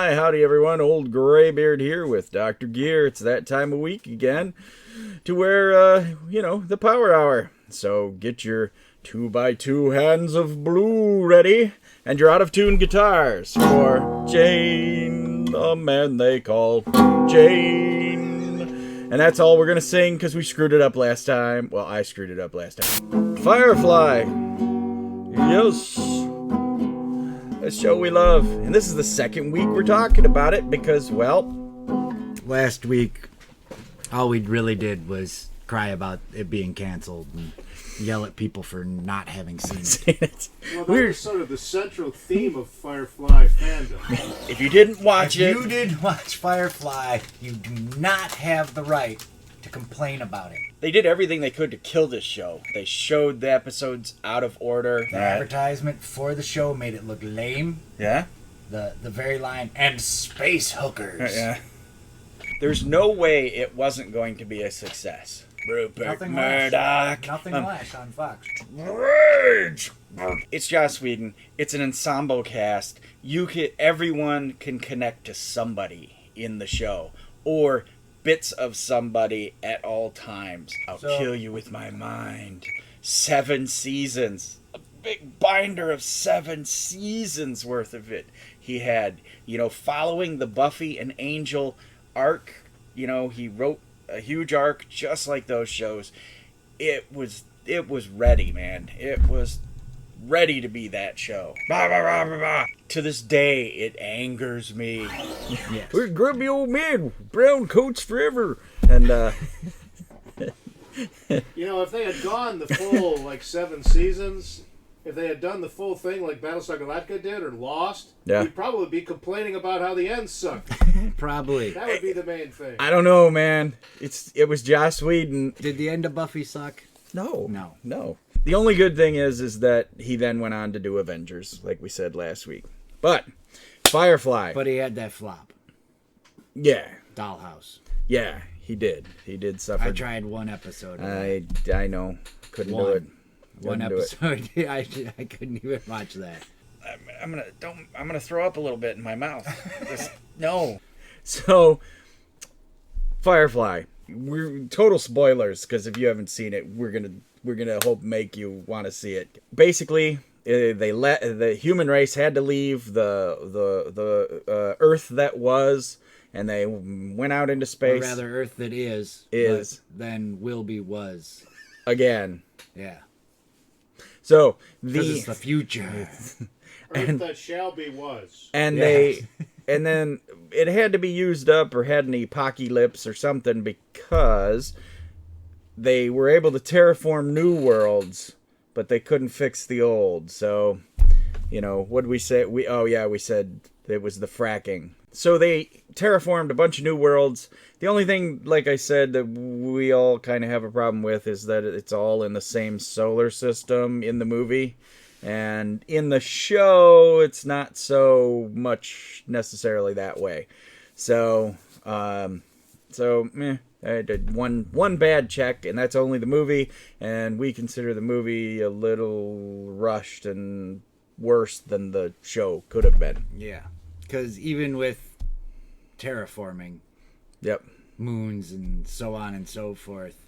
Hi, howdy everyone, old Greybeard here with Dr. Gere. It's that time of week again to where, the power hour. So get your 2x2 hands of blue ready and your out-of-tune guitars for Jayne, the man they call Jayne. And that's all we're going to sing because we screwed it up last time. Well, I screwed it up last time. Firefly. Yes. A show we love. And this is the second week we're talking about it because, well, last week all we really did was cry about it being canceled and yell at people for not having seen it. Well, that was sort of the central theme of Firefly fandom. If you didn't watch If you didn't watch Firefly, you do not have the right to complain about it. They did everything they could to kill this show. They showed the episodes out of order. The advertisement for the show made it look lame. Yeah? The very line, and space hookers. Yeah. There's no way it wasn't going to be a success. Rupert Nothing Murdoch. Nothing less on Fox. Rage! It's Joss Whedon. It's an ensemble cast. Everyone can connect to somebody in the show. Or bits of somebody at all times. I'll kill you with my mind. 7 seasons. A big binder of 7 seasons worth of it. He had, following the Buffy and Angel arc. He wrote a huge arc just like those shows. It was ready, man. It was ready to be that show. Bah, bah, bah, bah, bah. To this day, it angers me. Yes. We're grubby old men, Browncoats Forever. And, if they had gone the full, 7 seasons, if they had done the full thing like Battlestar Galactica did or Lost, we'd probably be complaining about how the end sucked. Probably. That would be the main thing. I don't know, man. It was Joss Whedon. Did the end of Buffy suck? No. The only good thing is that he then went on to do Avengers, like we said last week. But Firefly. But he had that flop. Yeah. Dollhouse. Yeah, he did. He did suffer. I tried one episode. I know. Couldn't do it. One episode. I couldn't even watch that. I'm gonna throw up a little bit in my mouth. No. So, Firefly. We're total spoilers because if you haven't seen it, we're gonna hope make you want to see it. Basically, the human race had to leave the Earth that was, and they went out into space. Or rather, Earth that is. Then will be was. Again. Yeah. So because it's the future. Earth that shall be was. And and then it had to be used up or had an apocalypse or something because they were able to terraform new worlds, but they couldn't fix the old. So, what did we say? We said it was the fracking. So they terraformed a bunch of new worlds. The only thing, like I said, that we all kind of have a problem with is that it's all in the same solar system in the movie. And in the show, it's not so much necessarily that way. So, I did one bad check, and that's only the movie. And we consider the movie a little rushed and worse than the show could have been. Yeah, because even with terraforming, moons and so on and so forth,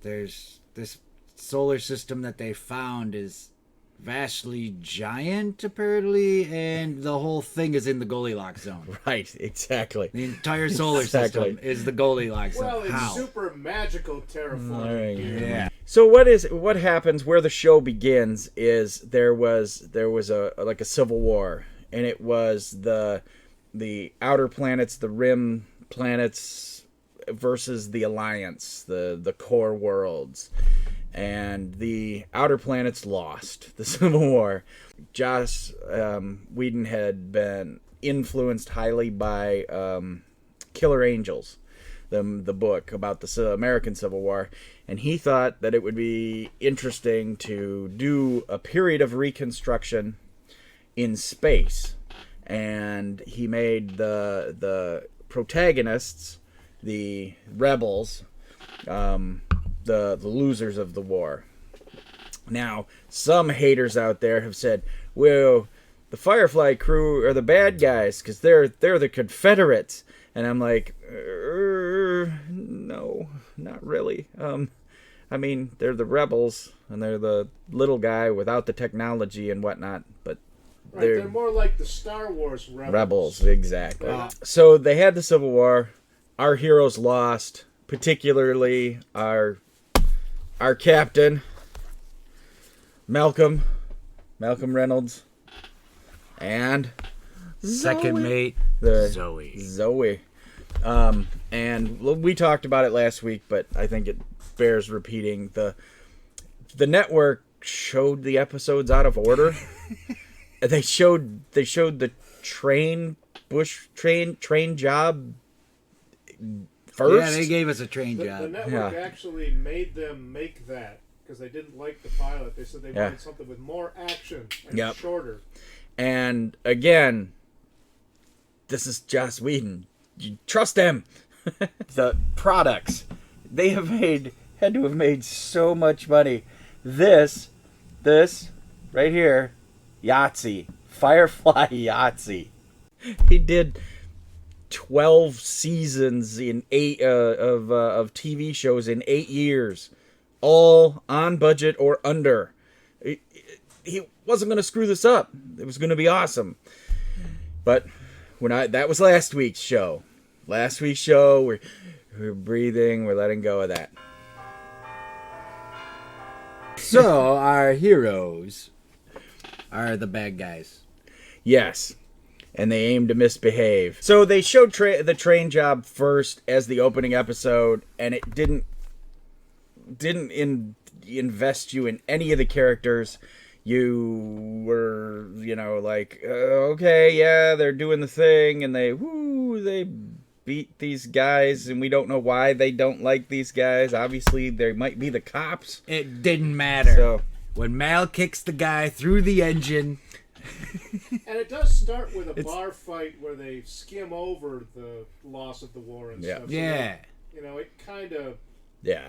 there's this solar system that they found is vastly giant, apparently, and the whole thing is in the Goldilocks zone. Right, exactly. The entire solar system is the Goldilocks zone. Well, it's super magical terraforming. Yeah. So what happens where the show begins is there was a civil war, and it was the outer planets, the rim planets versus the alliance, the core worlds. And the outer planets lost the Civil War. Joss Whedon had been influenced highly by Killer Angels, the book about the American Civil War. And he thought that it would be interesting to do a period of reconstruction in space. And he made the protagonists, the rebels, the losers of the war. Now, some haters out there have said, well, the Firefly crew are the bad guys because they're the Confederates. And I'm like, no, not really. I mean, they're the rebels, and they're the little guy without the technology and whatnot, but they're more like the Star Wars rebels. Exactly. So they had the Civil War. Our heroes lost, particularly our captain, Malcolm Reynolds, and second mate, Zoe. And we talked about it last week, but I think it bears repeating. The network showed the episodes out of order. They showed the train job first. Yeah, they gave us a train job. The network actually made them make that because they didn't like the pilot. They said they wanted something with more action and shorter. And again, this is Joss Whedon. You trust them. The products they had to have made so much money. This right here, Yahtzee, Firefly Yahtzee. He did 12 seasons in 8 of TV shows in 8 years, all on budget or under. He wasn't going to screw this up. It was going to be awesome. But that was last week's show. We're breathing. We're letting go of that. So our heroes are the bad guys. Yes. And they aim to misbehave. So they showed the train job first as the opening episode, and it didn't invest you in any of the characters. You were, like, okay, yeah, they're doing the thing, and they beat these guys, and we don't know why they don't like these guys. Obviously, they might be the cops. It didn't matter. So, when Mal kicks the guy through the engine... And it does start with a bar fight where they skim over the loss of the war and stuff. Yeah. So it kind of... Yeah.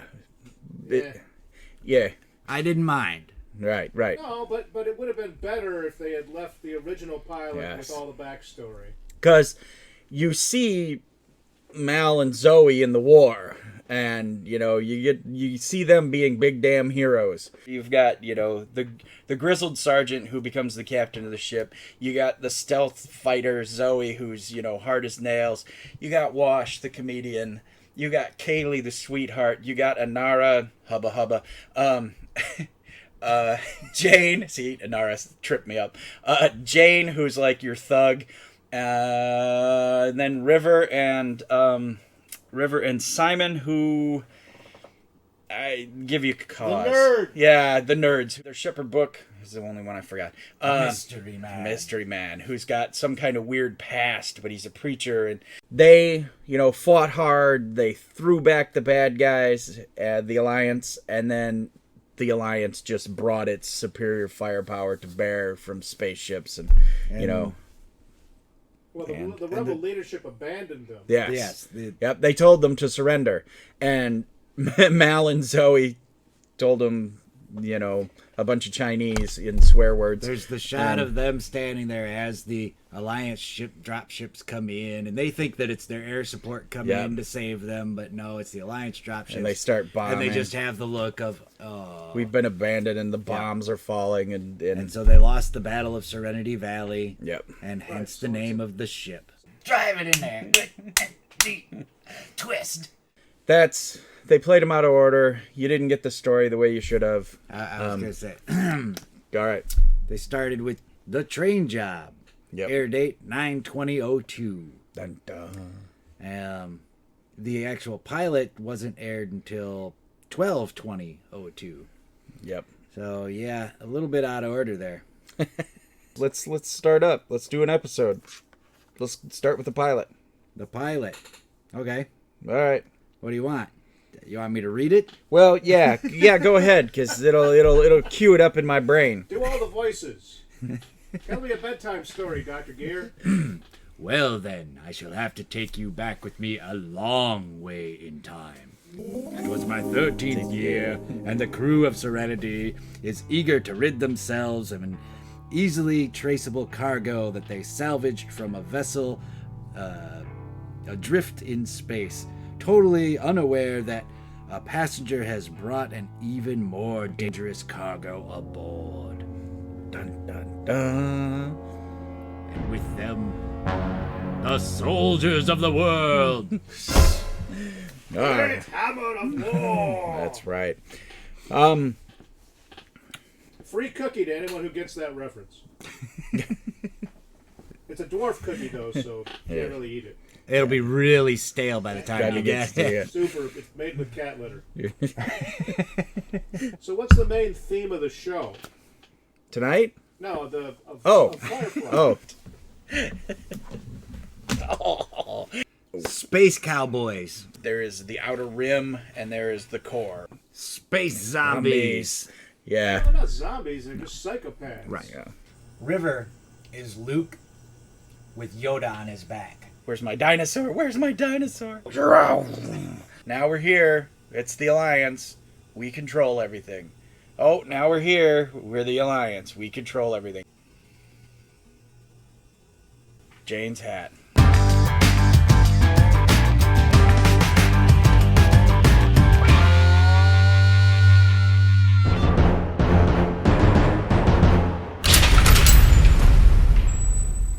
I didn't mind. Right. No, but it would have been better if they had left the original pilot with all the backstory. Because you see Mal and Zoe in the war, and you see them being big damn heroes. You've got the grizzled sergeant who becomes the captain of the ship. You got the stealth fighter Zoe, who's hard as nails. You got Wash the comedian. You got Kaylee the sweetheart. You got Inara hubba. Jayne. See, Inara tripped me up. Jayne, who's like your thug. And then River and Simon, who I give you cause. The nerd. Yeah, the nerds. Their shepherd book is the only one I forgot. Mystery Man, who's got some kind of weird past, but he's a preacher. And they, fought hard. They threw back the bad guys, the Alliance, and then the Alliance just brought its superior firepower to bear from spaceships, and Well, the rebel leadership abandoned them. Yes. Yep. They told them to surrender, and Mal and Zoe told them, a bunch of Chinese in swear words. There's the shot of them standing there as the Alliance dropships come in, and they think that it's their air support coming in to save them, but no, it's the Alliance dropships. And they start bombing. And they just have the look of, oh. We've been abandoned, and the bombs are falling, and so they lost the Battle of Serenity Valley. Yep. And hence the name of the ship. Drive it in there. Twist. They played them out of order. You didn't get the story the way you should have. I was going to say. All right. They started with The Train Job. Yep. Air date 9/20/02. Dun, dun. The actual pilot wasn't aired until 12/20/02. Yep. So yeah, a little bit out of order there. Let's start up. Let's do an episode. Let's start with the pilot. The pilot. Okay. All right. What do you want? You want me to read it? Well, yeah, go ahead, because it'll cue it up in my brain. Do all the voices. Tell me a bedtime story, Dr. Gere. Well then, I shall have to take you back with me a long way in time. It was my 13th year, and the crew of Serenity is eager to rid themselves of an easily traceable cargo that they salvaged from a vessel adrift in space, totally unaware that a passenger has brought an even more dangerous cargo aboard. Dun, dun, dun. And with them, the soldiers of the world. Great hammer of war. That's right. Free cookie to anyone who gets that reference. It's a dwarf cookie though, so you can't really eat it. It'll be really stale by the time you get it. Super. It's made with cat litter. So what's the main theme of the show? Tonight? No, of Firefly. Oh. Space cowboys. There is the outer rim and there is the core. Space zombies. Yeah. They're not zombies, they're just psychopaths. Right. Yeah. River is Luke with Yoda on his back. Where's my dinosaur? Where's my dinosaur? Now we're here. It's the Alliance. We control everything. Oh, now we're here. We're the Alliance. We control everything. Jayne's Hat.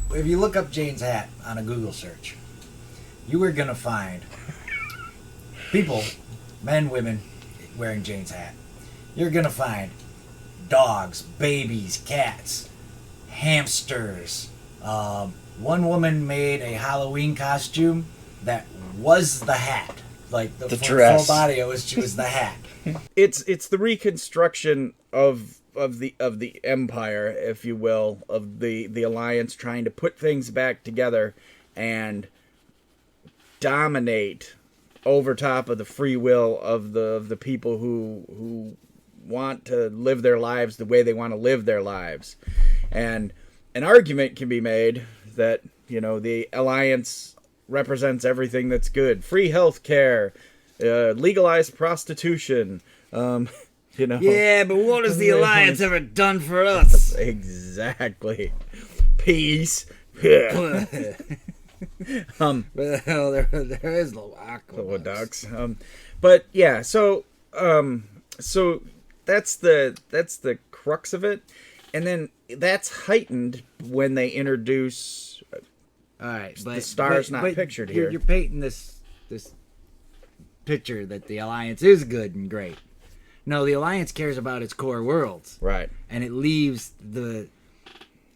If you look up Jayne's Hat on a Google search, you are going to find people, men, women, wearing Jayne's Hat. You're going to find dogs, babies, cats, hamsters. One woman made a Halloween costume that was the hat. Like the dress. Full body, it was the hat. It's the reconstruction of the empire, if you will, of the Alliance trying to put things back together and dominate over top of the free will of the people who want to live their lives the way they want to live their lives. And an argument can be made that, the Alliance represents everything that's good. Free health care, legalized prostitution, Yeah, but what has the Alliance ever done for us? Exactly. Peace. Well, there is no aqua ducks. But yeah, so that's the crux of it, and then that's heightened when they introduce. All right, but the star's not pictured here. You're painting this picture that the Alliance is good and great. No, the Alliance cares about its core worlds. Right. And it leaves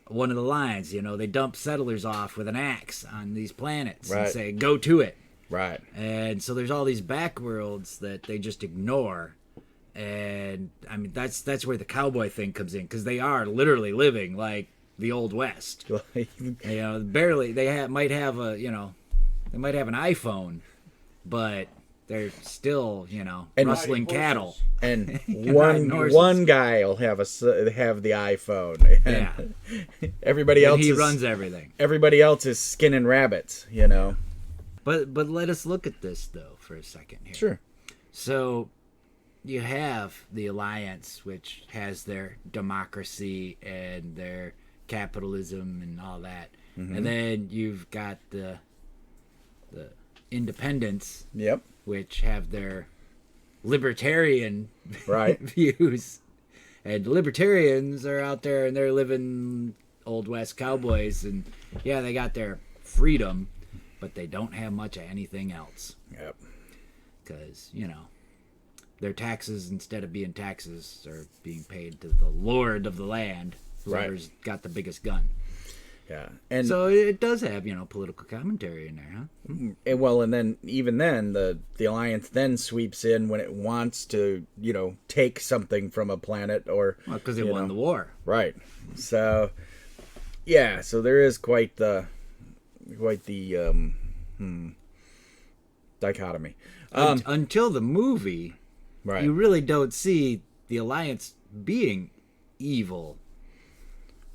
one of the lines, they dump settlers off with an axe on these planets and say, go to it. Right. And so there's all these back worlds that they just ignore. And, I mean, that's where the cowboy thing comes in, because they are literally living like the Old West. Barely. They might have an iPhone, but they're still, rustling cattle. And one guy will have the iPhone. And everybody else runs everything. Everybody else is skinning rabbits, But let us look at this though for a second here. Sure. So you have the Alliance, which has their democracy and their capitalism and all that. Mm-hmm. And then you've got the independents. Yep. Which have their libertarian right views, and libertarians are out there and they're living Old West cowboys, and they got their freedom, but they don't have much of anything else. Yep. Because their taxes, instead of being taxes, are being paid to the lord of the land, whoever's got the biggest gun. Yeah, and so it does have political commentary in there, huh? And then even then the Alliance then sweeps in when it wants to take something from a planet or because it won the war, right? So so there is quite the dichotomy until the movie, right? You really don't see the Alliance being evil.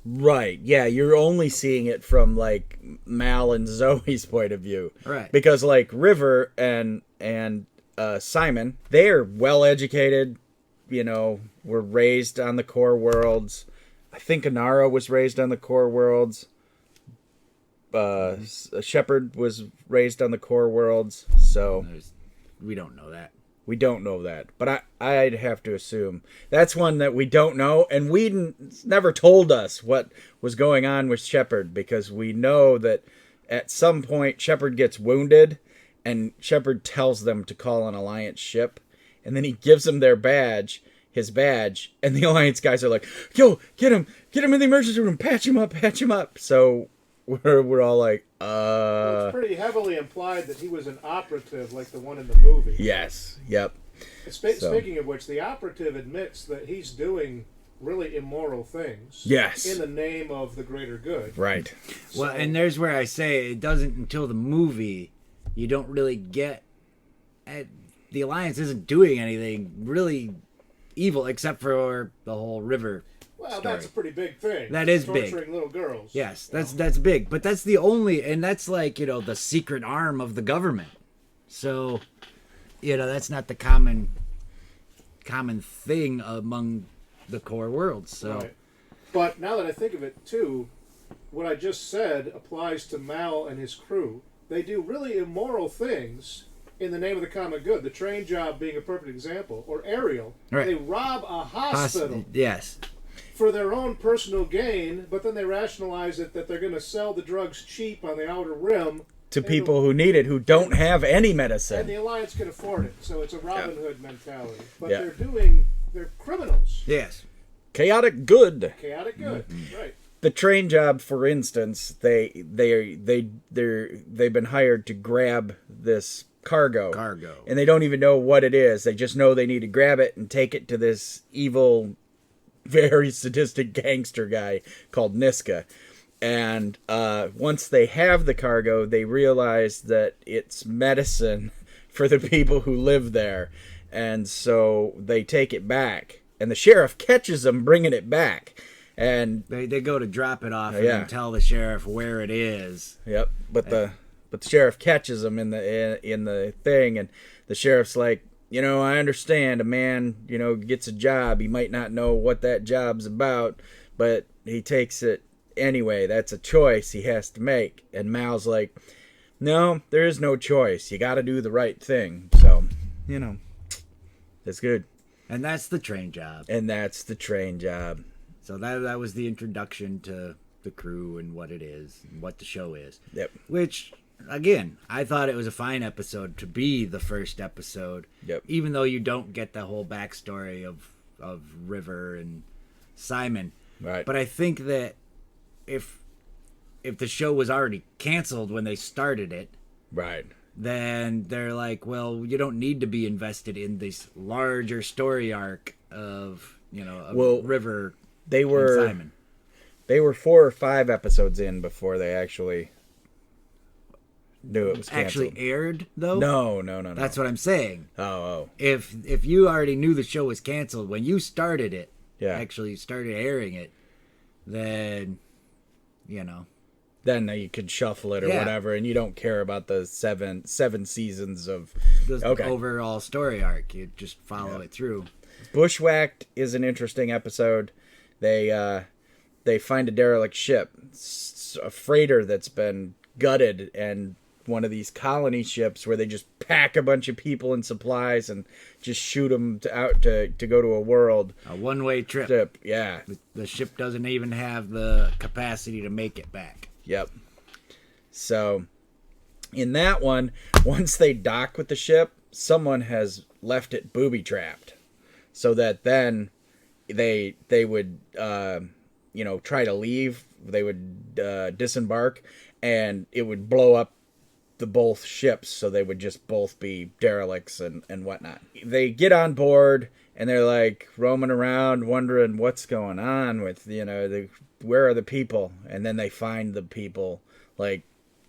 Right, yeah, you're only seeing it from like Mal and Zoe's point of view, right? Because like River and Simon, they're well educated, were raised on the core worlds, I think Inara was raised on the core worlds. Shepard was raised on the core worlds, so we don't know that. We don't know that, but I'd have to assume that's one that we don't know, and Whedon never told us what was going on with Shepard, because we know that at some point Shepard gets wounded, and Shepard tells them to call an Alliance ship, and then he gives them his badge, and the Alliance guys are like, "Yo, get him in the emergency room, patch him up." So we're all like, Well, it's pretty heavily implied that he was an operative like the one in the movie. Yes. Yep. Speaking of which, the operative admits that he's doing really immoral things. Yes. In the name of the greater good. Right. Well, and there's where I say it doesn't until the movie, you don't really get... the Alliance isn't doing anything really evil except for the whole river Well, story. that's a pretty big thing. That is big. Torturing little girls. Yes, that's big. But that's the only, and that's like, the secret arm of the government. So, that's not the common thing among the core worlds. So, Right. But now that I think of it too, what I just said applies to Mal and his crew. They do really immoral things in the name of the common good. The train job being a perfect example. Or Ariel. Right. They rob a hospital. Yes. For their own personal gain, but then they rationalize it that they're going to sell the drugs cheap on the outer rim To people who need it, who don't have any and medicine. the Alliance can afford it. So it's a Robin Hood mentality. But Yeah. they're criminals. Yes. Chaotic good. Chaotic good. Right. The train job, for instance, they've been hired to grab this cargo, and they don't even know what it is. They just know they need to grab it and take it to this evil, very sadistic gangster guy called Niska. And once they have the cargo, they realize that it's medicine for the people who live there, and so they take it back. And the sheriff catches them bringing it back, and They go to drop it off and yeah. then tell the sheriff where it is. Yep, but the sheriff catches him in the thing, and the sheriff's like, I understand a man, gets a job. He might not know what that job's about, but he takes it anyway. That's a choice he has to make. And Mal's like, no, there is no choice. You got to do the right thing. So, that's good. And that's the train job. So that was the introduction to the crew and what it is and what the show is. Yep. Which, again, I thought it was a fine episode to be the first episode. Yep. Even though you don't get the whole backstory of River and Simon. Right. But I think that if the show was already canceled when they started it, Right. then they're like, well, you don't need to be invested in this larger story arc of, River They and were Simon. They were 4 or 5 episodes in before they actually knew it was canceled. Actually aired, though? No. That's what I'm saying. Oh. If you already knew the show was canceled when you started it, Yeah. actually started airing it, then, Then you could shuffle it or Yeah. whatever, and you don't care about the seven seasons of the Okay. overall story arc. You just follow it through. Bushwhacked is an interesting episode. They find a derelict ship, a freighter that's been gutted, and one of these colony ships where they just pack a bunch of people and supplies and just shoot them out to go to a world. A one-way trip. Ship. Yeah. The ship doesn't even have the capacity to make it back. Yep. So, in that one, once they dock with the ship, someone has left it booby-trapped. So that then they would, try to leave. They would disembark, and it would blow up both ships, so they would just both be derelicts and whatnot. They get on board, and they're like roaming around, wondering what's going on with, where are the people? And then they find the people, like,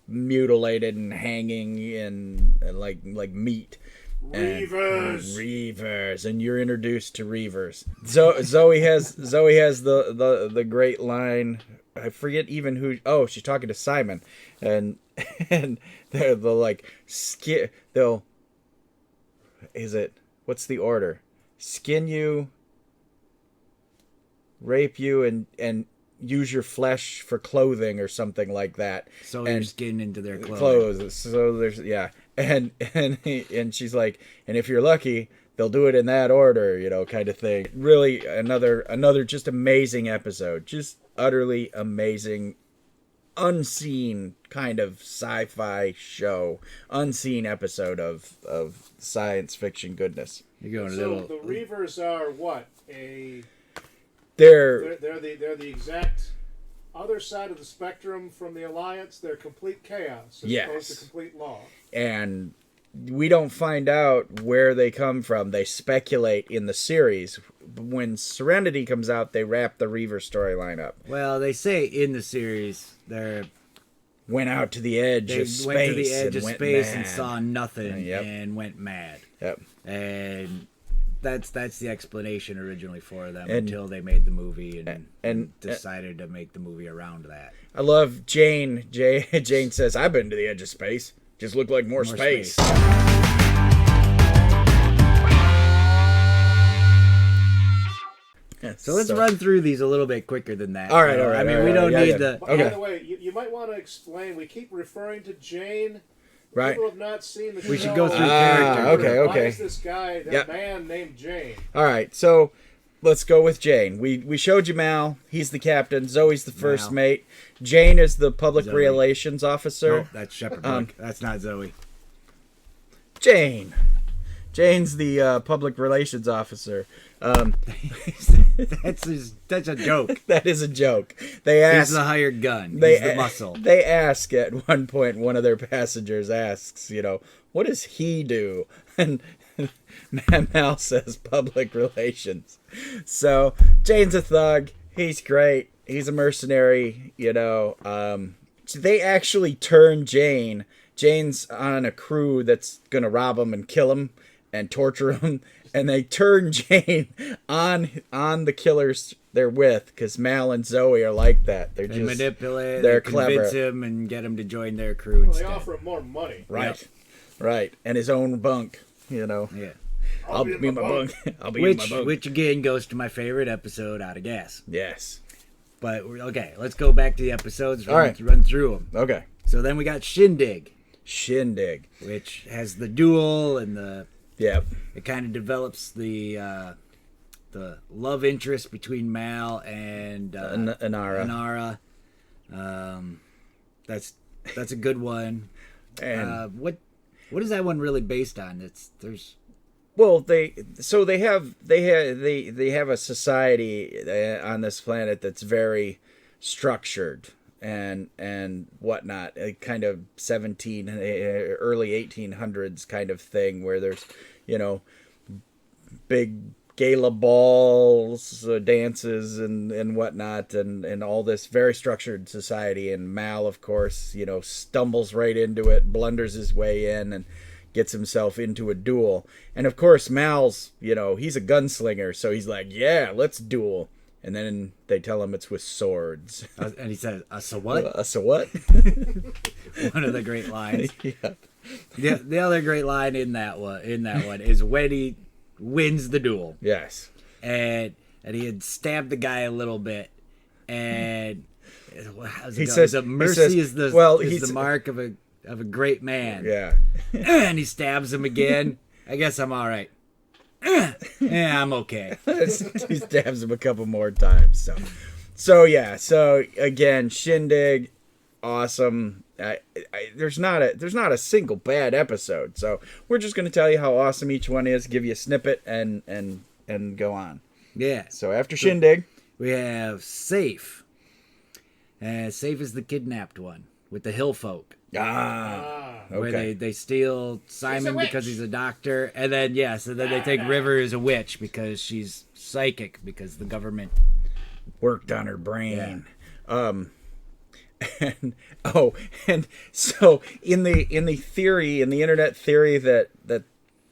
mutilated and hanging in like meat. Reavers, and you're introduced to Reavers. Zoe has the great line. I forget even who. Oh, she's talking to Simon, and they'll like they'll. Is it? What's the order? Skin you. rape you and use your flesh for clothing or something like that. So and your skin into their clothes. So there's and she's like, and if you're lucky, they'll do it in that order, kind of thing. Really, another just amazing episode, just utterly amazing, unseen kind of sci-fi show, unseen episode of science fiction goodness. You're going so the Reavers are what? They're the exact other side of the spectrum from the Alliance. They're complete chaos as opposed to complete law. And we don't find out where they come from. They speculate in the series. When Serenity comes out, they wrap the Reaver storyline up. Well, they say in the series they went out to the edge of space. They went to the edge of space mad. and saw nothing and went mad. Yep. And that's the explanation originally for them until they made the movie and decided to make the movie around that. I love Jayne. Jayne says, "I've been to the edge of space. Just looked like more space." So let's run through these a little bit quicker than that. All right. I mean, we don't need the... By the way, you might want to explain. We keep referring to Jayne. Right. People have not seen the show. We should go through character. Okay. Why is this guy, man named Jayne? All right, so let's go with Jayne. We showed you Mal. He's the captain. Zoe's the first mate. Jayne is the public relations officer. No, that's Shepherd Book. That's not Zoe. Jayne. Jayne's the public relations officer. That's a joke. That is a joke. They ask. He's the hired gun. He's the muscle. They ask at one point. One of their passengers asks, what does he do? And Mal says public relations. So Jayne's a thug. He's great. He's a mercenary. They actually turn Jayne. Jayne's on a crew that's gonna rob him and kill him and torture him. And they turn Jayne on the killers they're with, because Mal and Zoe are like that. They manipulate. They're they clever. Convince him and get him to join their crew instead. They offer him more money. Right. And his own bunk. Yeah. I'll be in my bunk. I'll be in my bunk. Which again goes to my favorite episode, Out of Gas. Yes. But okay, let's go back to the episodes. Run through them. Okay. So then we got Shindig, which has the duel and the. Yep. It kind of develops the love interest between Mal and Inara. That's a good one. And what is that one really based on? They have a society on this planet that's very structured and whatnot, a kind of early 1800s kind of thing where there's big gala balls, dances and whatnot, and all this very structured society. And Mal, of course, stumbles right into it, blunders his way in, and gets himself into a duel. And of course, Mal's, he's a gunslinger, so he's like, yeah, let's duel. And then they tell him it's with swords. And he says, so what? So what? One of the great lines. Yeah. The other great line in that one is when he wins the duel. Yes. And he had stabbed the guy a little bit, and he says, mercy is the mark of a great man. Yeah. And he stabs him again. I guess I'm all right. Yeah, I'm okay. He stabs him a couple more times. So again, Shindig, awesome. There's not a single bad episode. So we're just gonna tell you how awesome each one is, give you a snippet, and go on. Yeah. So after Shindig, we have Safe. Safe is the kidnapped one with the hill folk. Okay. Where they steal Simon because he's a doctor, and then they take River as a witch because she's psychic because the government worked on her brain. Yeah. And so in the internet theory that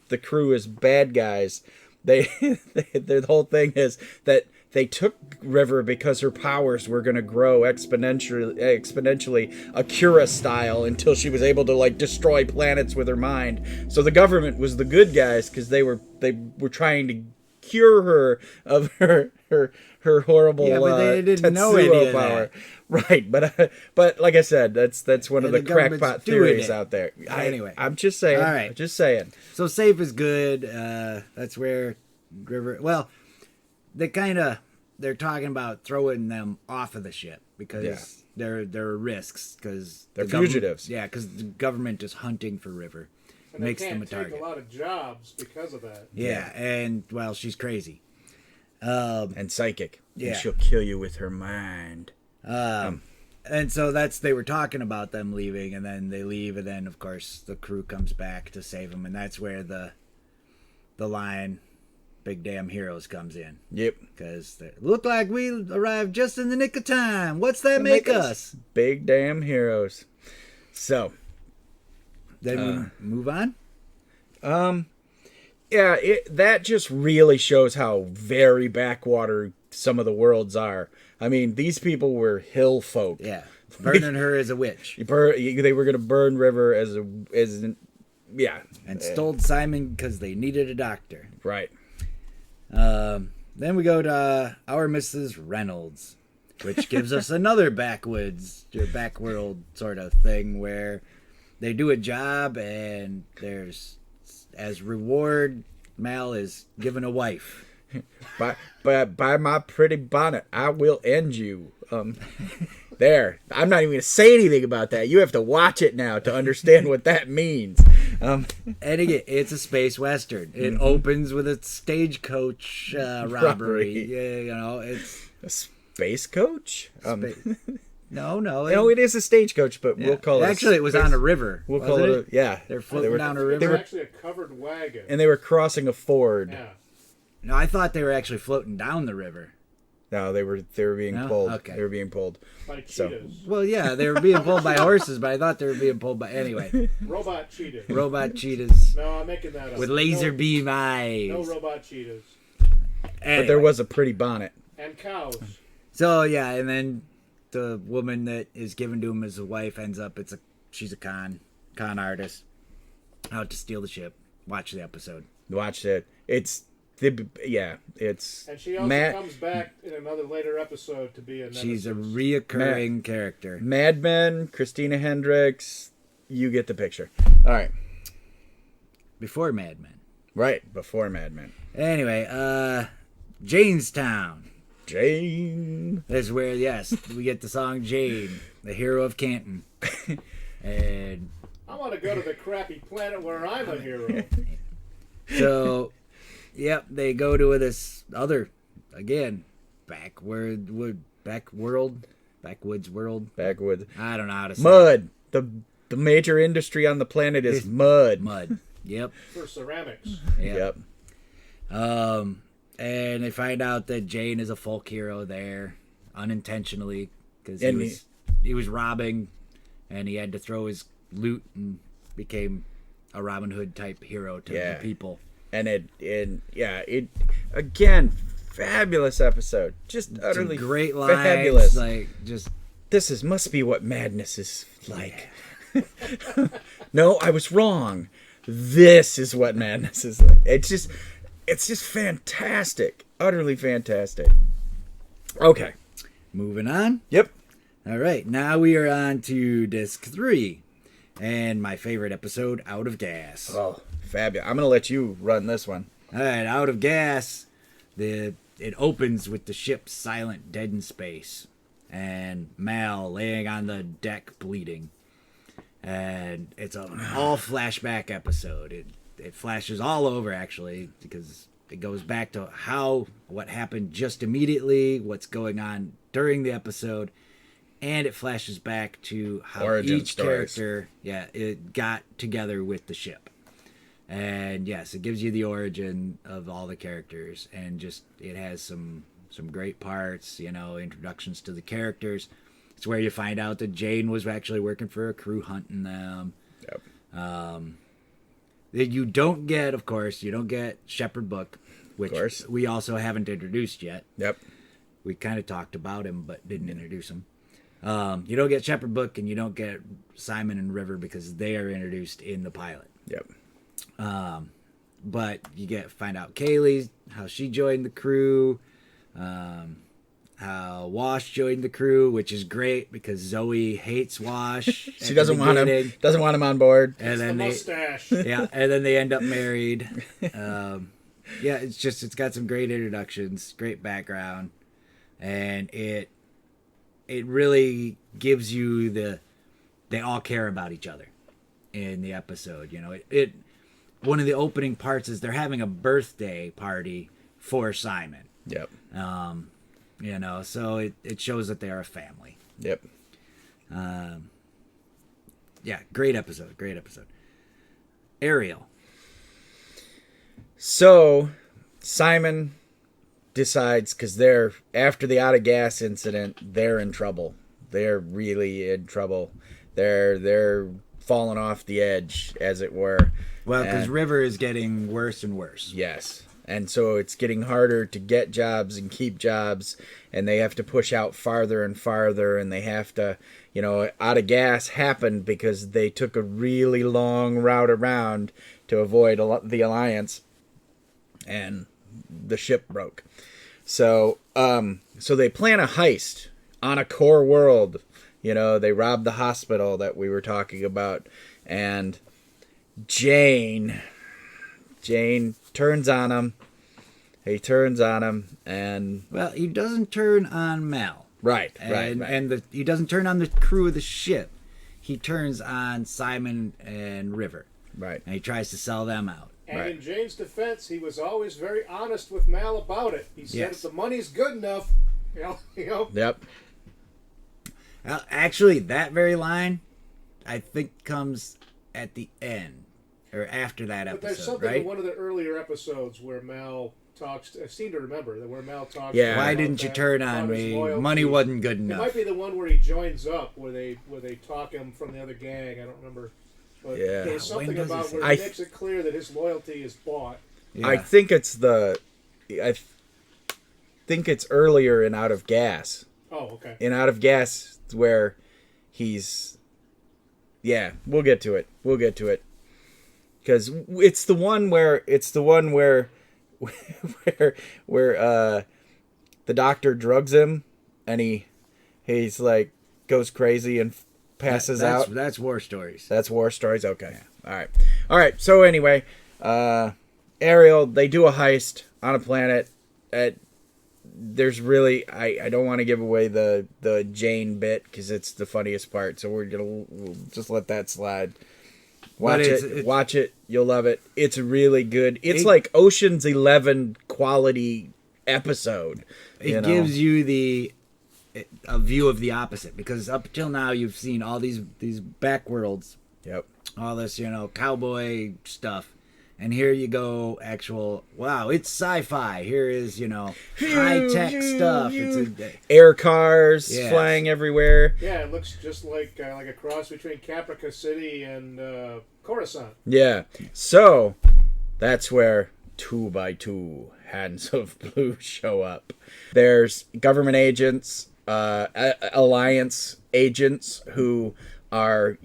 the crew is bad guys, the whole thing is that they took River because her powers were going to grow exponentially, Akira style, until she was able to destroy planets with her mind. So the government was the good guys because they were trying to cure her of her her horrible but they didn't know Tetsuo any of power. that. Right, but like I said, that's one of the government's crackpot doing theories it. out there. Anyway. I'm just saying. All right. I'm just saying. So safe is good. That's where River. Well, they're talking about throwing them off of the ship because there are risks because they're fugitives. Yeah, because the government is hunting for River. And Makes they them can't a target. take a lot of jobs because of that. Yeah, and well, she's crazy. And psychic. Yeah. And she'll kill you with her mind. And so they were talking about them leaving, and then they leave, and then of course the crew comes back to save them, and that's where the line, "Big damn heroes," comes in. Yep. Because they look like we arrived just in the nick of time. What's that make us? Big damn heroes. So. Then we move on? Yeah, that just really shows how very backwater some of the worlds are. I mean, these people were hill folk. Yeah. Burning her as a witch. They were going to burn River as yeah. And stole Simon because they needed a doctor. Right. Then we go to our Mrs. Reynolds, which gives us another backworld sort of thing where they do a job and there's, as reward, Mal is given a wife. By my pretty bonnet, I will end you. There. I'm not even going to say anything about that. You have to watch it now to understand what that means. And again, it's a space western. It opens with a stagecoach robbery. Yeah, it's a space coach. No, it is a stagecoach, but we'll call it. Actually, it was on a river. We'll call it. They're floating down a river. It was actually a covered wagon. And they were crossing a ford. Yeah. No, I thought they were actually floating down the river. No, they were being pulled. Okay. They were being pulled. By cheetahs. Well, yeah, they were being pulled by horses, but I thought they were being pulled by... Anyway. Robot cheetahs. Robot cheetahs. No, I'm making that up. With laser beam eyes. No robot cheetahs. Anyway. But there was a pretty bonnet. And cows. So, yeah, and then the woman that is given to him as a wife ends up... She's a con artist. Out to steal the ship. Watch the episode. Watch it. It's... it's... And she also comes back in another later episode to be a nemesis. She's a reoccurring character. Mad Men, Christina Hendricks, you get the picture. All right. Before Mad Men. Right, before Mad Men. Anyway, Jaynestown. Jayne. That's where, yes, we get the song Jayne, the hero of Canton. And... I want to go to the crappy planet where I'm a hero. So... Yep, they go to this other, again, backwoods world. I don't know how to say mud. The major industry on the planet is mud. Mud. Yep. For ceramics. Yep. And they find out that Jayne is a folk hero there, unintentionally, because he was robbing, and he had to throw his loot and became a Robin Hood type hero to the people. And it again, fabulous episode. Just utterly some great fabulous. Lines, like just this must be what madness is like. No, I was wrong. This is what madness is like. It's just fantastic, utterly fantastic. Okay, moving on. Yep. All right, now we are on to disc 3, and my favorite episode, Out of Gas. Oh. Fabulous. I'm going to let you run this one. All right, Out of Gas. It opens with the ship silent, dead in space, and Mal laying on the deck bleeding. And it's an all flashback episode. It flashes all over, actually, because it goes back to what happened just immediately, what's going on during the episode, and it flashes back to how Origin each stories. character, it got together with the ship. And yes, it gives you the origin of all the characters, and just it has some great parts, introductions to the characters. It's where you find out that Jayne was actually working for a crew hunting them. Yep. You don't get Shepherd Book, which we also haven't introduced yet. Yep. We kind of talked about him, but didn't introduce him. You don't get Shepherd Book, and you don't get Simon and River because they are introduced in the pilot. Yep. But you find out Kaylee, how she joined the crew. How Wash joined the crew, which is great because Zoe hates Wash. She doesn't want him. Doesn't want him on board. And then the mustache. Yeah, and then they end up married. Yeah, it's got some great introductions, great background, and it really gives you they all care about each other in the episode. You know, it one of the opening parts is they're having a birthday party for Simon. Yep. You know, so it shows that they are a family. Yep. Yeah, great episode. Ariel. So, Simon decides, because they're, after the out of gas incident, they're in trouble. They're really in trouble. They're falling off the edge, as it were. Well, because River is getting worse and worse. Yes. And so it's getting harder to get jobs and keep jobs, and they have to push out farther and farther, and they have to, you know, out of gas happened because they took a really long route around to avoid the Alliance, and the ship broke. So they plan a heist on a core world. You know, they rob the hospital that we were talking about, and Jayne turns on him. He turns on him, and well, he doesn't turn on Mel. Right. And he doesn't turn on the crew of the ship. He turns on Simon and River. Right. And he tries to sell them out. And in Jayne's defense, he was always very honest with Mal about it. He said, if the money's good enough, you know. Yep. Actually, that very line, I think, comes at the end. Or after that episode, but there's something right? in one of the earlier episodes where Mal talks. I seem to remember that where Mal talks. Yeah. Why didn't you turn on me? Money wasn't good enough. It might be the one where he joins up, where they talk him from the other gang. I don't remember. But there's something about where he makes it clear that his loyalty is bought. Yeah. I think it's earlier in Out of Gas. Oh, okay. In Out of Gas, where he's. Yeah, we'll get to it. Because it's the one where the doctor drugs him, and he's like goes crazy and passes out. That's War Stories. That's War Stories. Okay. Yeah. All right. So anyway, Ariel, they do a heist on a planet. There's really I don't want to give away the Jayne bit because it's the funniest part. So we'll just let that slide. Watch it. You'll love it. It's really good. It's like Ocean's 11 quality episode. It gives you a view of the opposite, because up till now you've seen all these back worlds. Yep. All this, cowboy stuff. And here you go, wow, it's sci-fi. Here is, high-tech stuff. It's air cars flying everywhere. Yeah, it looks just like a cross between Caprica City and Coruscant. Yeah. So, that's where 2x2 Hands of Blue show up. There's government agents, Alliance agents who are,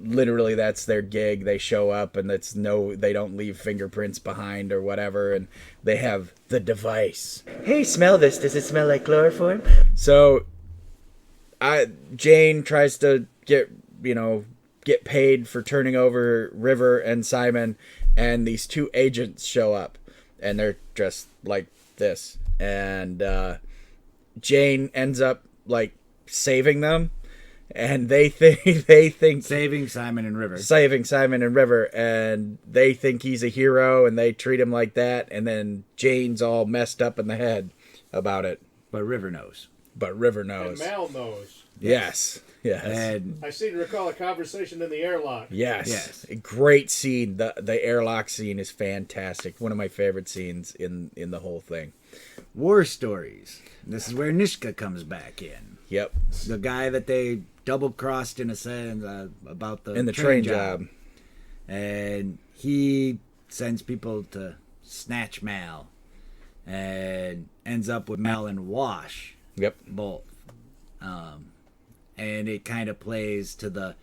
literally that's their gig. They show up and they don't leave fingerprints behind or whatever, and they have the device. Hey, smell this. Does it smell like chloroform? So Jayne tries to get paid for turning over River and Simon, and these two agents show up, and they're dressed like this, and Jayne ends up saving them. And they think saving Simon and River, and they think he's a hero, and they treat him like that. And then Jayne's all messed up in the head about it. But River knows. And Mal knows. Yes. And I seem to recall a conversation in the airlock. Yes. A great scene. The airlock scene is fantastic. One of my favorite scenes in the whole thing. War Stories. This is where Nishka comes back in. Yep. The guy that they double-crossed in a sense about the train job. And he sends people to snatch Mal and ends up with Mal and Wash. Yep. Both. And it kind of plays to the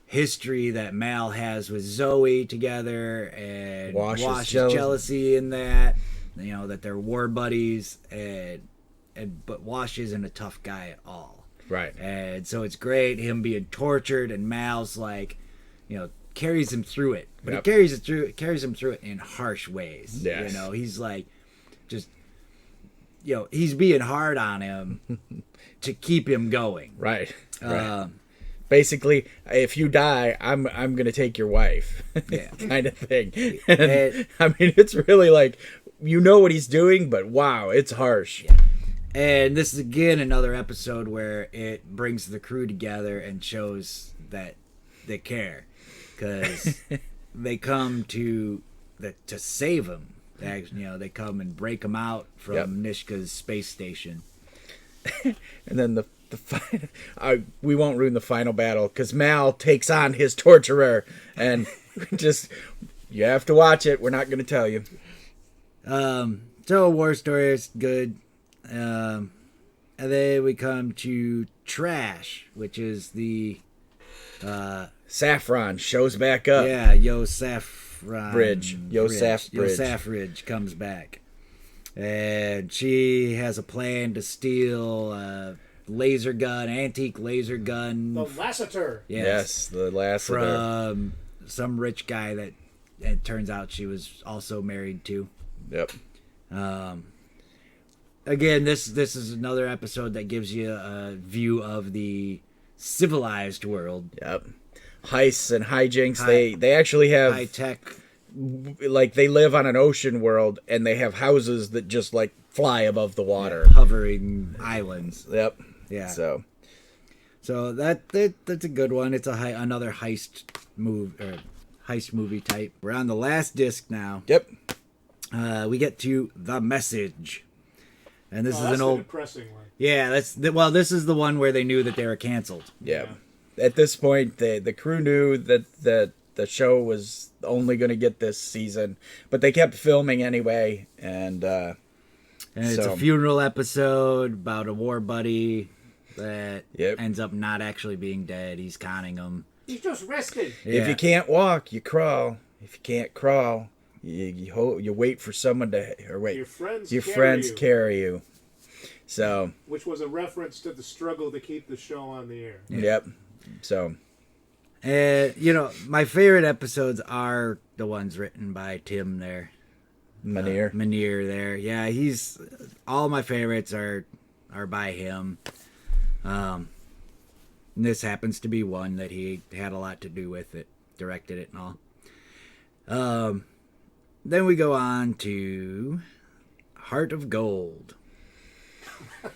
history that Mal has with Zoe together, and Wash's jealousy in that. that they're war buddies, but Wash isn't a tough guy at all. Right. And so it's great him being tortured, and Mal's carries him through it, but he carries him through it in harsh ways. Yes. He's like, just, he's being hard on him to keep him going. Right. Basically, if you die, I'm gonna take your wife, kind of thing. And, I mean, it's really like, what he's doing, but wow, it's harsh. Yeah. And this is again another episode where it brings the crew together and shows that they care, because they come to save him. They come and break him out from Nishka's space station. And then the we won't ruin the final battle, because Mal takes on his torturer, and you have to watch it. We're not going to tell you. So War Story is good. And then we come to Trash, which is the Saffron shows back up. Yeah, Yosaf Bridge comes back, and she has a plan to steal a antique laser gun. The Lassiter. Yes, the Lassiter. From some rich guy that it turns out she was also married to. Yep. Again, this is another episode that gives you a view of the civilized world. Yep. Heists and hijinks. They actually have high tech. Like, they live on an ocean world, and they have houses that just like fly above the water, hovering islands. Yep. Yeah. So that's a good one. It's another heist movie type. We're on the last disc now. Yep. We get to The Message. And this is an old depressing one. Yeah, this is the one where they knew that they were canceled. Yeah. At this point, the crew knew that the show was only going to get this season, but they kept filming anyway, and it's a funeral episode about a war buddy that ends up not actually being dead. He's conning him. He's just rested. Yeah. If you can't walk, you crawl. If you can't crawl, you wait for someone your friends carry you. So, which was a reference to the struggle to keep the show on the air. Yep. So, my favorite episodes are the ones written by Tim there. Manier there. Yeah, all my favorites are by him. This happens to be one that he had a lot to do with it, directed it and all. Then we go on to Heart of Gold.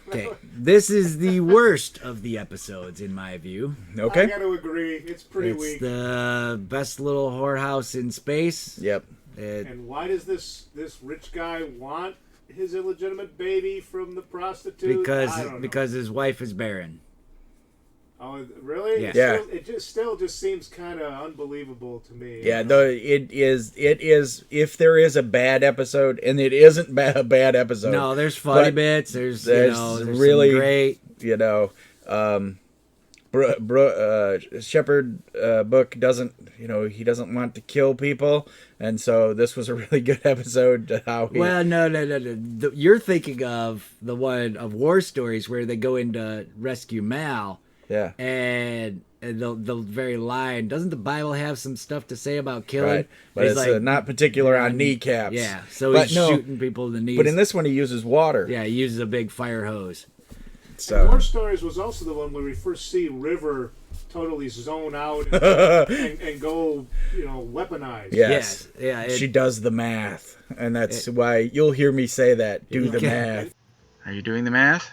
Okay, this is the worst of the episodes in my view. Okay, I got to agree. It's pretty weak. It's the best little whorehouse in space. Yep. And why does this rich guy want his illegitimate baby from the prostitute? Because his wife is barren. Oh, really? Yeah. It still just seems kind of unbelievable to me. Yeah, though it is. If there is a bad episode, and it isn't a bad episode. No, there's funny bits. There's really great. Shepard Book doesn't. He doesn't want to kill people, and so this was a really good episode. No. You're thinking of the one of War Stories where they go in to rescue Mal. Yeah. And the very line, doesn't the Bible have some stuff to say about killing? Right. But it's not particular on kneecaps. Yeah, so he's shooting people in the knees. But in this one, he uses water. Yeah, he uses a big fire hose. So War Stories was also the one where we first see River totally zone out and go, weaponize. Yes. Yeah. She does the math. And that's why you'll hear me say that. Do the math. Are you doing the math?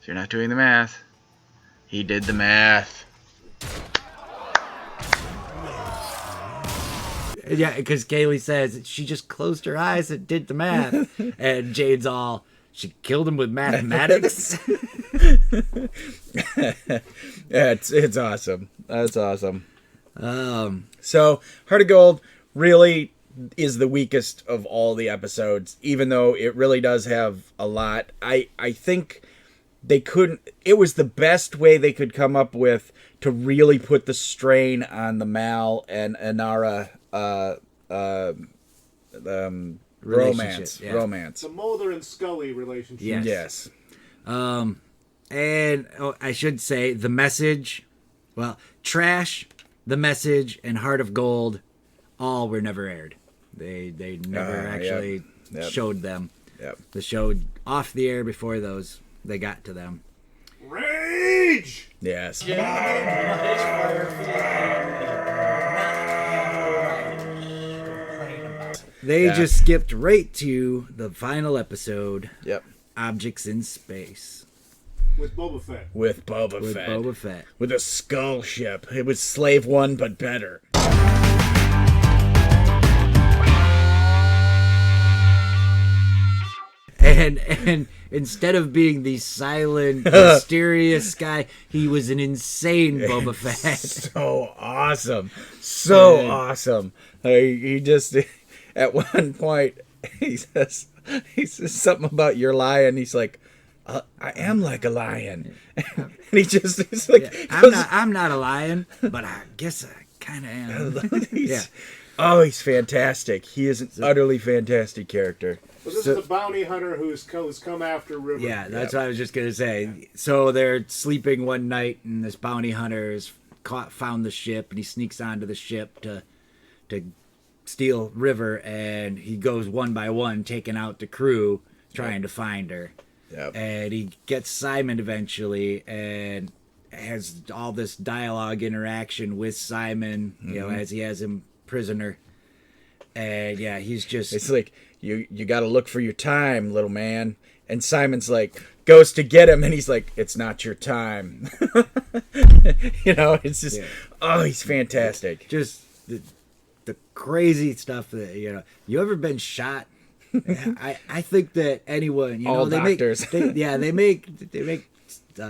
So you're not doing the math. He did the math. Yeah, because Kaylee says she just closed her eyes and did the math. And Jade's all, she killed him with mathematics. Yeah, it's awesome. That's awesome. So, Heart of Gold really is the weakest of all the episodes, even though it really does have a lot. I think it was the best way they could come up with to really put the strain on the Mal and Inara Romance. Yeah. Romance. The Mulder and Scully relationship. Yes. And I should say the message, well, Trash, the Message, and Heart of Gold, all were never aired. They never actually showed them. Yep. The show off the air before those, they got to them. Rage! Yes. They just skipped right to the final episode. Yep. Objects in Space. With Boba Fett. With Boba With Fett. Boba Fett. With a skull ship. It was Slave One, but better. And instead of being the silent, mysterious guy, he was an insane Boba Fett. So awesome. So awesome. He just, at one point, he says something about you're lying. He's like, I am like a lion. And he's like, I'm not a lion, but I guess I kind of am. Oh, he's fantastic. He is an utterly fantastic character. So this is the bounty hunter who's come after River. Yeah, that's what I was just going to say. So they're sleeping one night, and this bounty hunter has found the ship, and he sneaks onto the ship to steal River, and he goes one by one, taking out the crew, trying to find her. Yep. And he gets Simon eventually, and has all this dialogue interaction with Simon, you know, as he has him prisoner. And yeah, he's just... It's like, you got to look for your time, little man. And Simon's like, goes to get him, and he's like, it's not your time. It's just, he's fantastic. Just the crazy stuff that, you ever been shot? I think that anyone, all they doctors. they make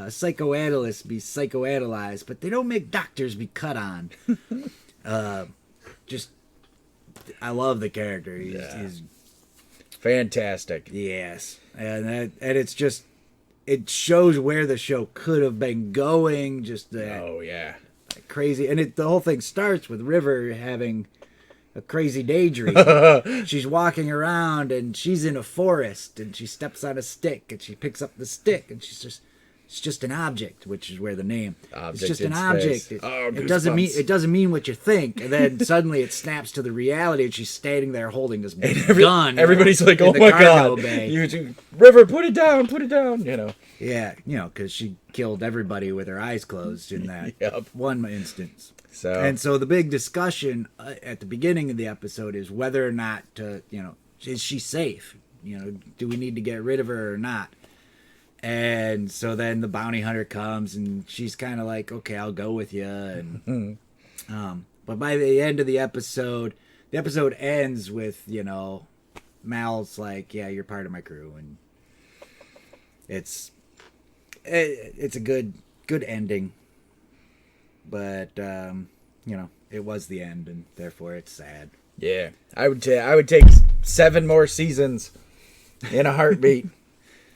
psychoanalysts be psychoanalyzed, but they don't make doctors be cut on. I love the character. He's fantastic. Yes, and it's just, it shows where the show could have been going. Just that crazy, and the whole thing starts with River having a crazy daydream. She's walking around and she's in a forest and she steps on a stick and she picks up the stick and it's just an object, which is where the name. It's just an object. It doesn't mean what you think. And then suddenly it snaps to the reality and she's standing there holding this gun. Everybody's like, "Oh my god, River, put it down, put it down." Yeah, because she killed everybody with her eyes closed in that one instance. So the big discussion at the beginning of the episode is whether or not is she safe? Do we need to get rid of her or not? And so then the bounty hunter comes and she's kind of like, okay, I'll go with you. And but by the end of the episode ends with, Mal's like, yeah, you're part of my crew, and it's a good ending. But it was the end, and therefore it's sad. Yeah, I would take 7 more seasons in a heartbeat.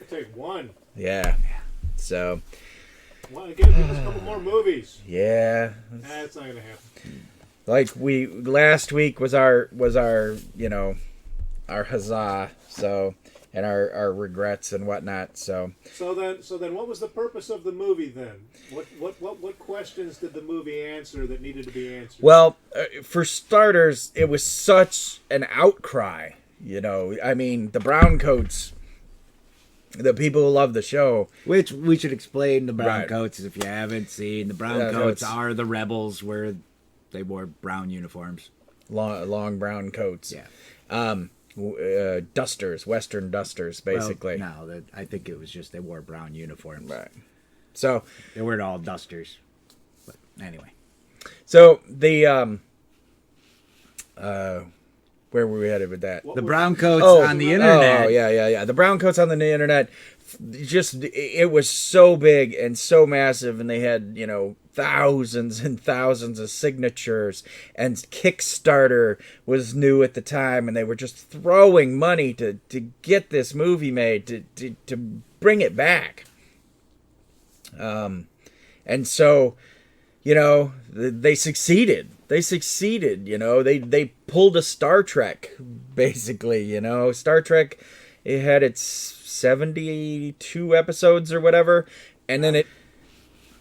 I'd take 1. Yeah. So. Well, give us a couple more movies. Yeah. That's not gonna happen. Like last week was our our huzzah. So. And our regrets and whatnot. So then, what was the purpose of the movie then? What questions did the movie answer that needed to be answered? Well, for starters, it was such an outcry. I mean, the Browncoats, the people who love the show. Which we should explain the Browncoats if you haven't seen. The Browncoats are the rebels where they wore brown uniforms, long brown coats. Yeah. Dusters, Western dusters, basically. Well, no, I think it was just they wore brown uniforms. Right. So they weren't all dusters. But anyway. So the where were we headed with that? The Browncoats on the internet. Oh yeah. The Browncoats on the internet. It was so big and so massive, and they had thousands and thousands of signatures, and Kickstarter was new at the time, and they were just throwing money to get this movie made, to bring it back. And so you know, they succeeded. They succeeded, you know. They pulled a Star Trek, basically, you know. Star Trek, it had its 72 episodes or whatever, and then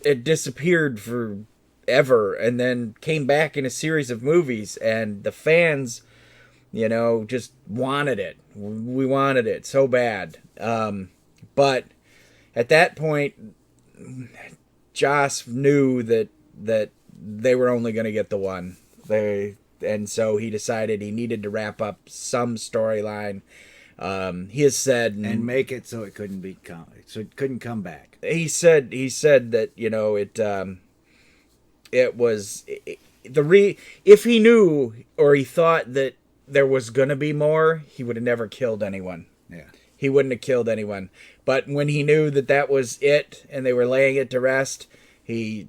it disappeared forever, and then came back in a series of movies, and the fans, you know, just wanted it. We wanted it so bad. But at that point, Joss knew that they were only going to get the one. And so he decided he needed to wrap up some storyline. He has said, and make it so it couldn't come back. He said that, you know, if he knew or he thought that there was going to be more, he would have never killed anyone. Yeah. He wouldn't have killed anyone. But when he knew that was it and they were laying it to rest, he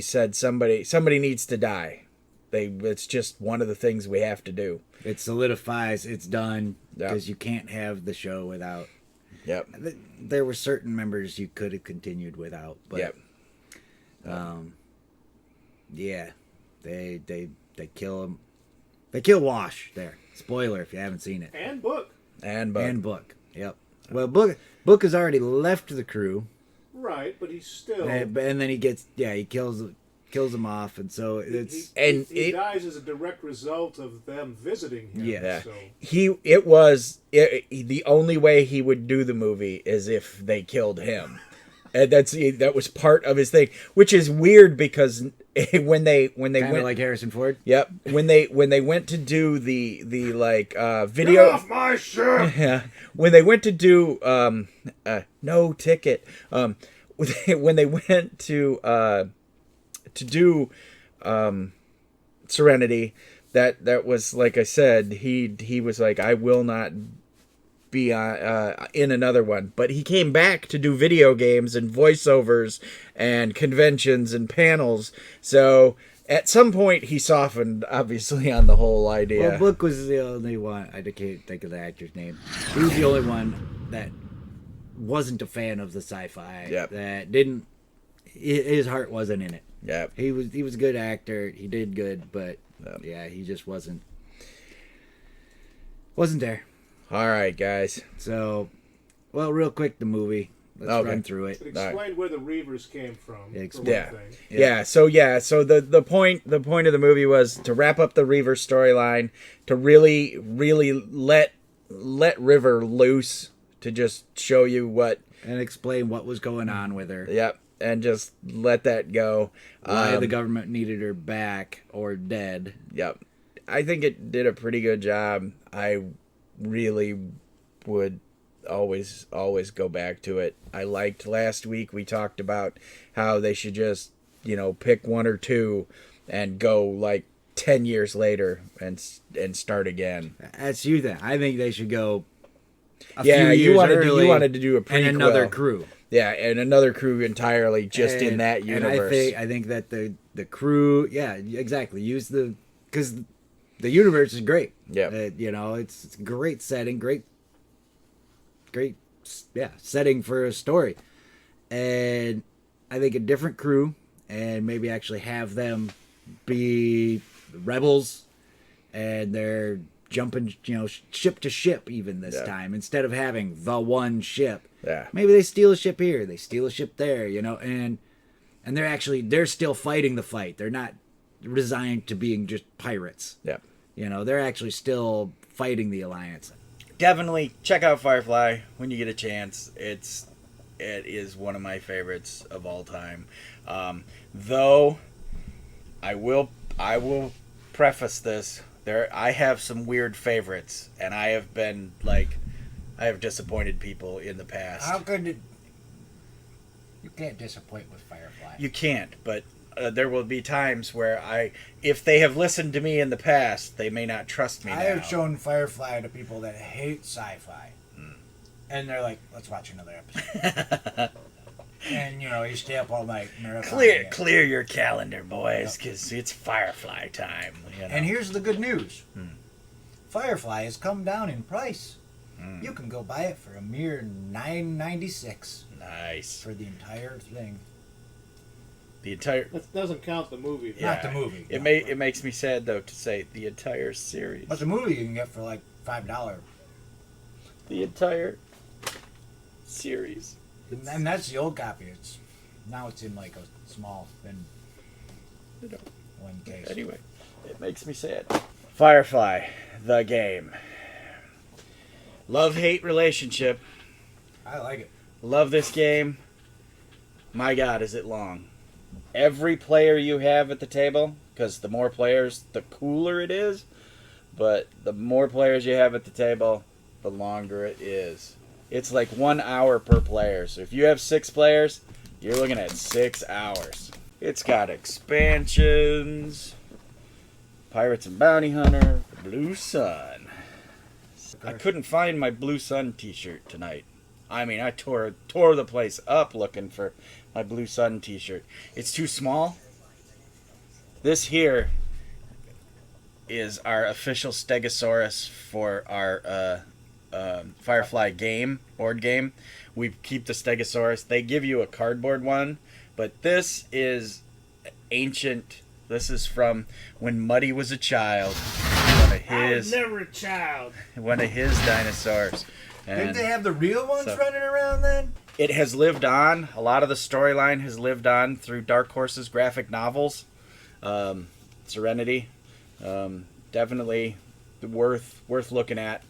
said somebody needs to die. It's just one of the things we have to do. It solidifies, it's done, because you can't have the show without. Yep. There were certain members you could have continued without, but yep. Yeah, they kill him. They kill Wash there. Spoiler if you haven't seen it. And Book. Yep. Well, Book has already left the crew. Right, but he's still. And then he kills him off, and so he dies as a direct result of them visiting him. Yeah. So. The only way he would do the movie is if they killed him. And that was part of his thing, which is weird because when they kinda went like Harrison Ford. Yep. When they went to do the video. Get off my ship! Yeah. When they went to do no ticket. When they went to do Serenity, that was, like I said, he was like, I will not be in another one. But he came back to do video games and voiceovers and conventions and panels. So at some point he softened, obviously, on the whole idea. Well, Book was the only one. I can't think of the actor's name. He was the only one that wasn't a fan of the sci-fi. Yep. That didn't. His heart wasn't in it. Yeah. He was a good actor. He did good, but yeah, he just wasn't there. All right, guys. So, well, real quick, the movie. Let's run through it. It explained where the Reavers came from. Yeah. So the point of the movie was to wrap up the Reavers storyline, to really let River loose, to just show you what and explain what was going on with her. Yep. And just let that go. Why the government needed her back or dead. Yep. I think it did a pretty good job. I really would always go back to it. I liked last week we talked about how they should just, pick one or two and go like 10 years later and start again. That's you then. I think they should go you wanted to do a prequel. And another crew. Yeah, and another crew entirely just in that universe. And I think that the crew, yeah, exactly. Because the universe is great. Yeah, it's a great setting, great, setting for a story. And I think a different crew, and maybe actually have them be rebels, and they're jumping, ship to ship even this time, instead of having the one ship. Yeah. Maybe they steal a ship here, they steal a ship there, and they're still fighting the fight. They're not resigned to being just pirates. Yeah. They're actually still fighting the Alliance. Definitely check out Firefly when you get a chance. It is one of my favorites of all time. Though I will preface this. I have some weird favorites, and I have disappointed people in the past. How could it? You can't disappoint with Firefly. You can't, but there will be times where if they have listened to me in the past, they may not trust me now. I have shown Firefly to people that hate sci-fi, and they're like, "Let's watch another episode." And you stay up all night. Clear your calendar, boys, because it's Firefly time. And here's the good news: Firefly has come down in price. You can go buy it for a mere $9.96. Nice for the entire thing. The entire. That doesn't count the movie. Though. Not the movie. It makes me sad though to say the entire series. But the movie you can get for like $5. The entire series. And that's the old copy. Now it's in like a small thin one case. Anyway, it makes me sad. Firefly, the game. Love-hate relationship. I like it. Love this game. My God, is it long. Every player you have at the table, because the more players, the cooler it is. But the more players you have at the table, the longer it is. It's like 1 hour per player. So if you have 6 players, you're looking at 6 hours. It's got expansions. Pirates and Bounty Hunter. Blue Sun. I couldn't find my Blue Sun t-shirt tonight. I mean, I tore the place up looking for my Blue Sun t-shirt. It's too small. This here is our official Stegosaurus for our Firefly board game. We keep the Stegosaurus. They give you a cardboard one, but this is ancient. This is from when Muddy was a child. I was never a child. One of his dinosaurs. And didn't they have the real ones running around then? It has lived on. A lot of the storyline has lived on through Dark Horse's graphic novels. Serenity. Definitely worth looking at.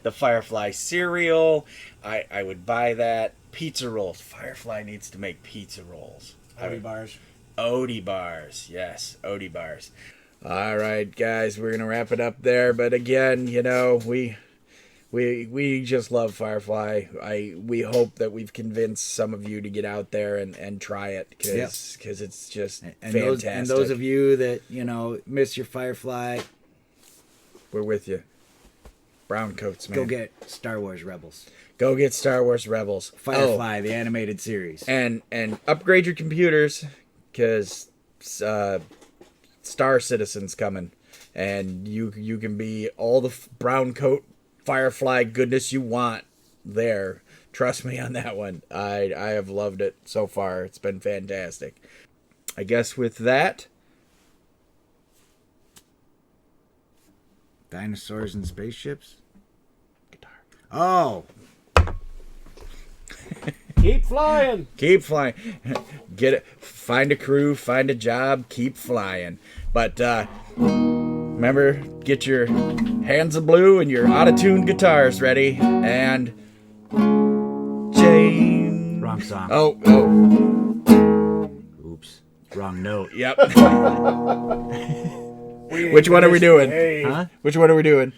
The Firefly cereal. I would buy that. Pizza rolls. Firefly needs to make pizza rolls. Odie bars. Odie bars. Yes, Odie bars. All right, guys, we're going to wrap it up there. But again, you know, we just love Firefly. We hope that we've convinced some of you to get out there and try it because it's just fantastic. And those of you that, you know, miss your Firefly, we're with you. Browncoats, man. go get Star Wars Rebels. Go get Star Wars Rebels. Firefly, the animated series. And upgrade your computers because Star Citizen's coming. And you can be all the Browncoat Firefly goodness you want there. Trust me on that one. I have loved it so far. It's been fantastic. I guess with that, Dinosaurs and spaceships? guitar. Oh. Keep flying. Keep flying. Get it. Find a crew. Find a job. Keep flying. But remember, get your hands of blue and your out-of-tune guitars ready. And Jayne. Wrong song. Oh. Oops. Wrong note. Yep. Which one are we doing? Huh? Which one are we doing?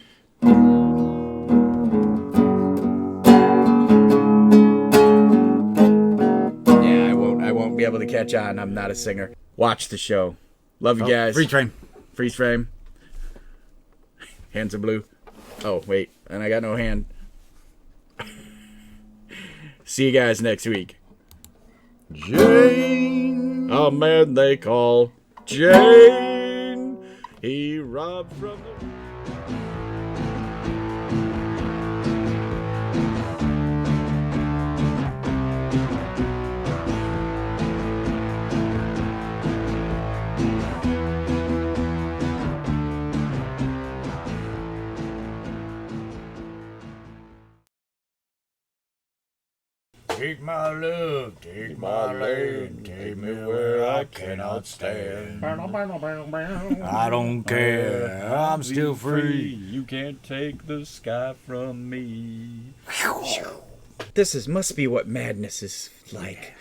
Yeah, I won't be able to catch on. I'm not a singer. Watch the show. Love you guys. Freeze frame. Freeze frame. Hands of blue. Oh, wait. And I got no hand. See you guys next week. Jayne. A man they call Jayne. He robbed from the... Take my love, take my land, take me where I cannot stand. I don't care, I'm still free. You can't take the sky from me. This must be what madness is like.